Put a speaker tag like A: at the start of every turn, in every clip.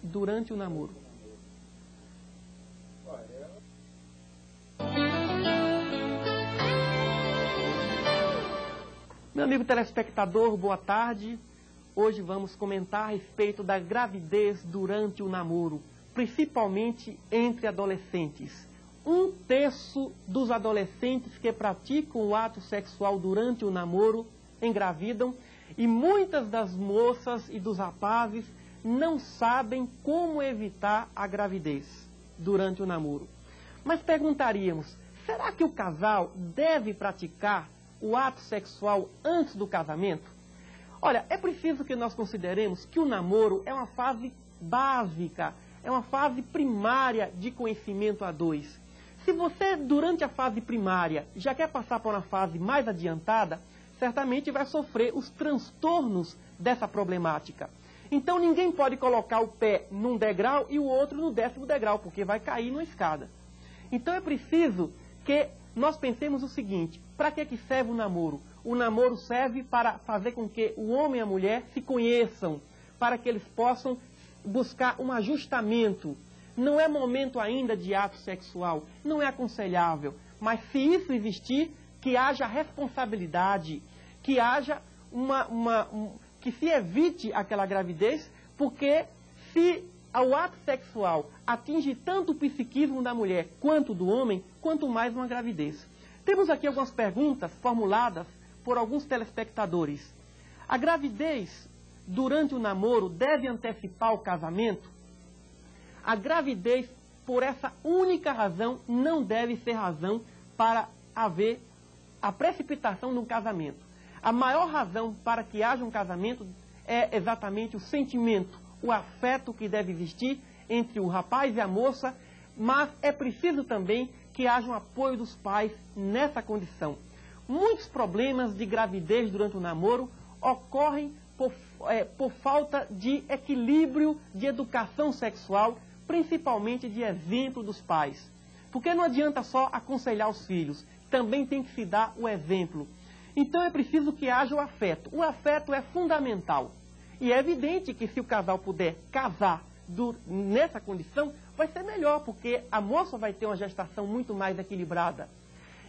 A: durante o namoro? Meu amigo telespectador, boa tarde. Hoje vamos comentar a respeito da gravidez durante o namoro, principalmente entre adolescentes. 1/3 dos adolescentes que praticam o ato sexual durante o namoro engravidam e muitas das moças e dos rapazes não sabem como evitar a gravidez durante o namoro. Mas perguntaríamos, será que o casal deve praticar o ato sexual antes do casamento? Olha, é preciso que nós consideremos que o namoro é uma fase básica, é uma fase primária de conhecimento a dois. Se você, durante a fase primária, já quer passar para uma fase mais adiantada, certamente vai sofrer os transtornos dessa problemática. Então ninguém pode colocar o pé num degrau e o outro no 10º degrau, porque vai cair numa escada. Então é preciso que nós pensemos o seguinte: para que serve o namoro? O namoro serve para fazer com que o homem e a mulher se conheçam, para que eles possam buscar um ajustamento. Não é momento ainda de ato sexual, não é aconselhável, mas se isso existir, que haja responsabilidade, que haja que se evite aquela gravidez, porque se o ato sexual atinge tanto o psiquismo da mulher quanto do homem, quanto mais uma gravidez. Temos aqui algumas perguntas formuladas por alguns telespectadores. A gravidez durante o namoro deve antecipar o casamento? A gravidez, por essa única razão, não deve ser razão para haver a precipitação de um casamento. A maior razão para que haja um casamento é exatamente o sentimento, o afeto que deve existir entre o rapaz e a moça, mas é preciso também que haja um apoio dos pais nessa condição. Muitos problemas de gravidez durante o namoro ocorrem por falta de equilíbrio de educação sexual, principalmente de exemplo dos pais. Porque não adianta só aconselhar os filhos, também tem que se dar o exemplo. Então é preciso que haja o afeto. O afeto é fundamental. E é evidente que se o casal puder casar nessa condição, vai ser melhor, porque a moça vai ter uma gestação muito mais equilibrada.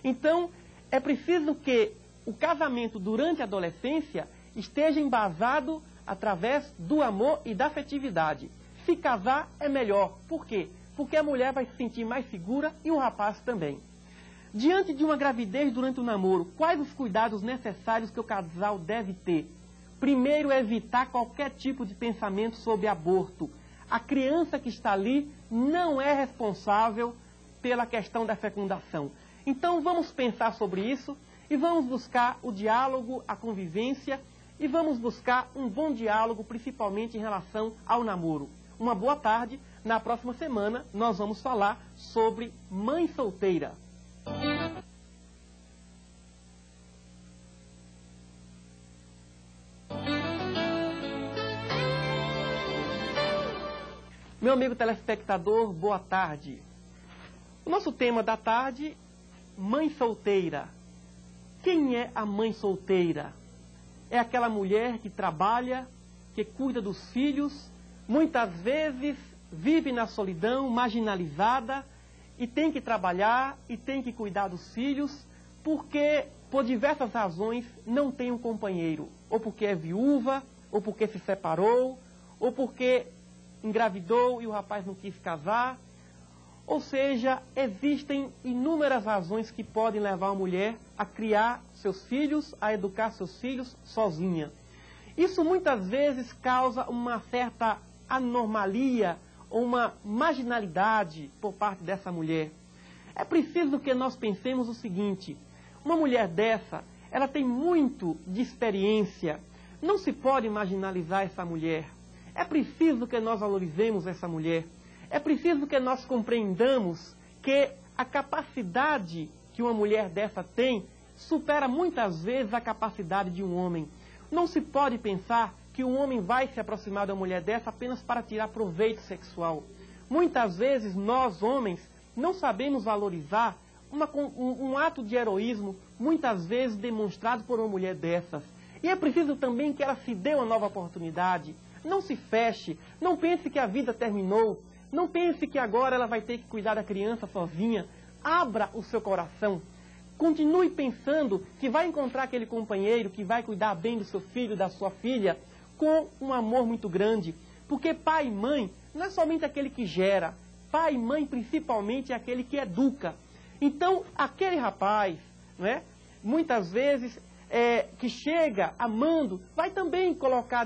A: Então, é preciso que o casamento durante a adolescência esteja embasado através do amor e da afetividade. Se casar é melhor. Por quê? Porque a mulher vai se sentir mais segura e o rapaz também. Diante de uma gravidez durante o namoro, quais os cuidados necessários que o casal deve ter? Primeiro, evitar qualquer tipo de pensamento sobre aborto. A criança que está ali não é responsável pela questão da fecundação. Então vamos pensar sobre isso e vamos buscar o diálogo, a convivência e vamos buscar um bom diálogo, principalmente em relação ao namoro. Uma boa tarde. Na próxima semana nós vamos falar sobre mãe solteira. Meu amigo telespectador, boa tarde. O nosso tema da tarde, mãe solteira. Quem é a mãe solteira? É aquela mulher que trabalha, que cuida dos filhos, muitas vezes vive na solidão, marginalizada, e tem que trabalhar e tem que cuidar dos filhos, porque por diversas razões não tem um companheiro, ou porque é viúva, ou porque se separou, ou porque engravidou e o rapaz não quis casar. Ou seja, existem inúmeras razões que podem levar a mulher a criar seus filhos, a educar seus filhos sozinha. Isso muitas vezes causa uma certa anormalia ou uma marginalidade por parte dessa mulher. É preciso que nós pensemos o seguinte: uma mulher dessa, ela tem muito de experiência, não se pode marginalizar essa mulher. É preciso que nós valorizemos essa mulher. É preciso que nós compreendamos que a capacidade que uma mulher dessa tem supera muitas vezes a capacidade de um homem. Não se pode pensar que um homem vai se aproximar da mulher dessa apenas para tirar proveito sexual. Muitas vezes nós, homens, não sabemos valorizar um ato de heroísmo, muitas vezes demonstrado por uma mulher dessas. E é preciso também que ela se dê uma nova oportunidade. Não se feche, não pense que a vida terminou, não pense que agora ela vai ter que cuidar da criança sozinha. Abra o seu coração. Continue pensando que vai encontrar aquele companheiro que vai cuidar bem do seu filho, da sua filha, com um amor muito grande. Porque pai e mãe não é somente aquele que gera. Pai e mãe, principalmente, é aquele que educa. Então, aquele rapaz, não é? Muitas vezes, que chega amando, vai também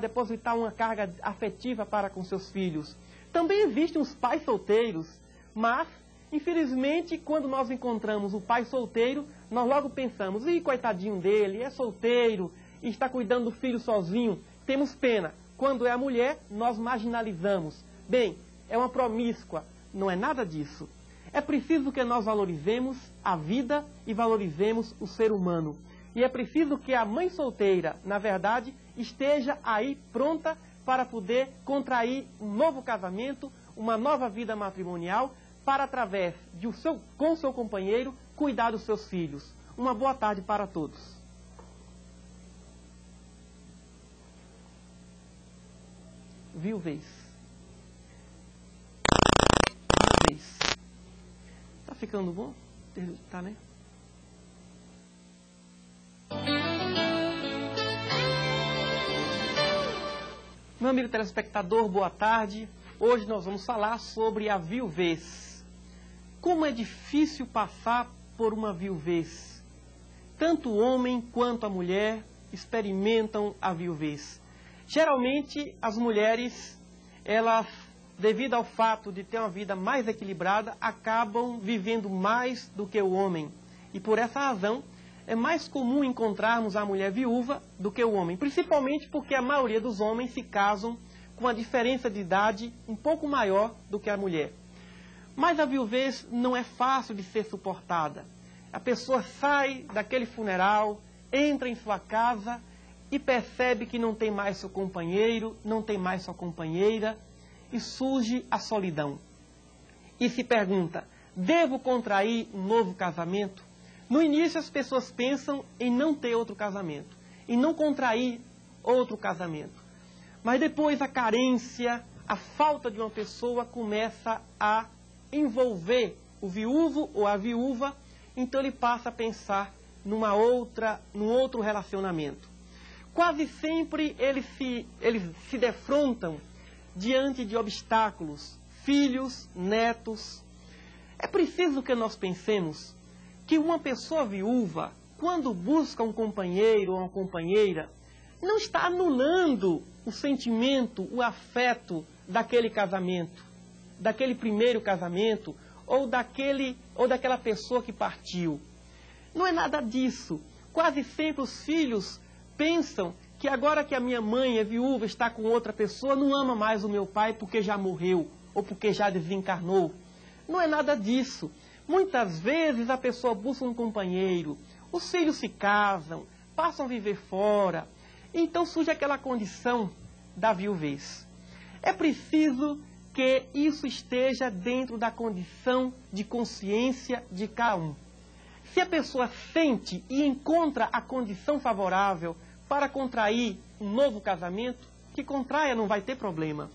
A: depositar uma carga afetiva para com seus filhos. Também existem os pais solteiros, mas, infelizmente, quando nós encontramos o pai solteiro, nós logo pensamos, ih, coitadinho dele, é solteiro, está cuidando do filho sozinho, temos pena. Quando é a mulher, nós marginalizamos. Bem, é uma promíscua, não é nada disso. É preciso que nós valorizemos a vida e valorizemos o ser humano. E é preciso que a mãe solteira, na verdade, esteja aí pronta para poder contrair um novo casamento, uma nova vida matrimonial, para, através com o seu companheiro, cuidar dos seus filhos. Uma boa tarde para todos. Viuvez. Tá ficando bom? Tá, né? Meu amigo telespectador, boa tarde. Hoje nós vamos falar sobre a viuvez. Como é difícil passar por uma viuvez. Tanto o homem quanto a mulher experimentam a viuvez. Geralmente, as mulheres, elas, devido ao fato de ter uma vida mais equilibrada, acabam vivendo mais do que o homem. E por essa razão, é mais comum encontrarmos a mulher viúva do que o homem, principalmente porque a maioria dos homens se casam com uma diferença de idade um pouco maior do que a mulher. Mas a viuvez não é fácil de ser suportada. A pessoa sai daquele funeral, entra em sua casa e percebe que não tem mais seu companheiro, não tem mais sua companheira, e surge a solidão. E se pergunta, devo contrair um novo casamento? No início as pessoas pensam em não ter outro casamento, em não contrair outro casamento. Mas depois a carência, a falta de uma pessoa começa a envolver o viúvo ou a viúva, então ele passa a pensar num outro relacionamento. Quase sempre eles se defrontam diante de obstáculos, filhos, netos. É preciso que nós pensemos que uma pessoa viúva, quando busca um companheiro ou uma companheira, não está anulando o sentimento, o afeto daquele casamento, daquele primeiro casamento, ou daquela pessoa que partiu. Não é nada disso. Quase sempre os filhos pensam que agora que a minha mãe é viúva, está com outra pessoa, não ama mais o meu pai porque já morreu, ou porque já desencarnou. Não é nada disso. Muitas vezes a pessoa busca um companheiro, os filhos se casam, passam a viver fora, então surge aquela condição da viuvez. É preciso que isso esteja dentro da condição de consciência de cada um. Se a pessoa sente e encontra a condição favorável para contrair um novo casamento, que contraia, não vai ter problema.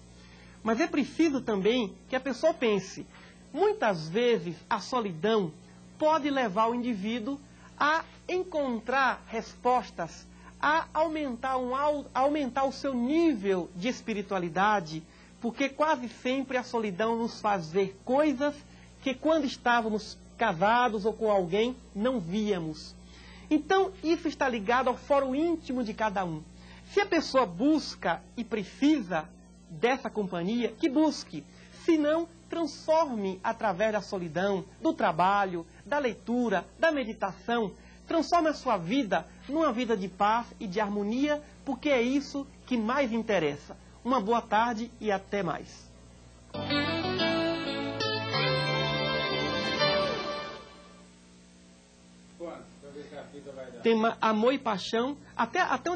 A: Mas é preciso também que a pessoa pense. Muitas vezes a solidão pode levar o indivíduo a encontrar respostas, a aumentar o seu nível de espiritualidade, porque quase sempre a solidão nos faz ver coisas que quando estávamos casados ou com alguém não víamos. Então isso está ligado ao foro íntimo de cada um. Se a pessoa busca e precisa dessa companhia, que busque. Se não, transforme através da solidão, do trabalho, da leitura, da meditação. Transforme a sua vida numa vida de paz e de harmonia, porque é isso que mais interessa. Uma boa tarde e até mais. Tema Amor e Paixão, até onde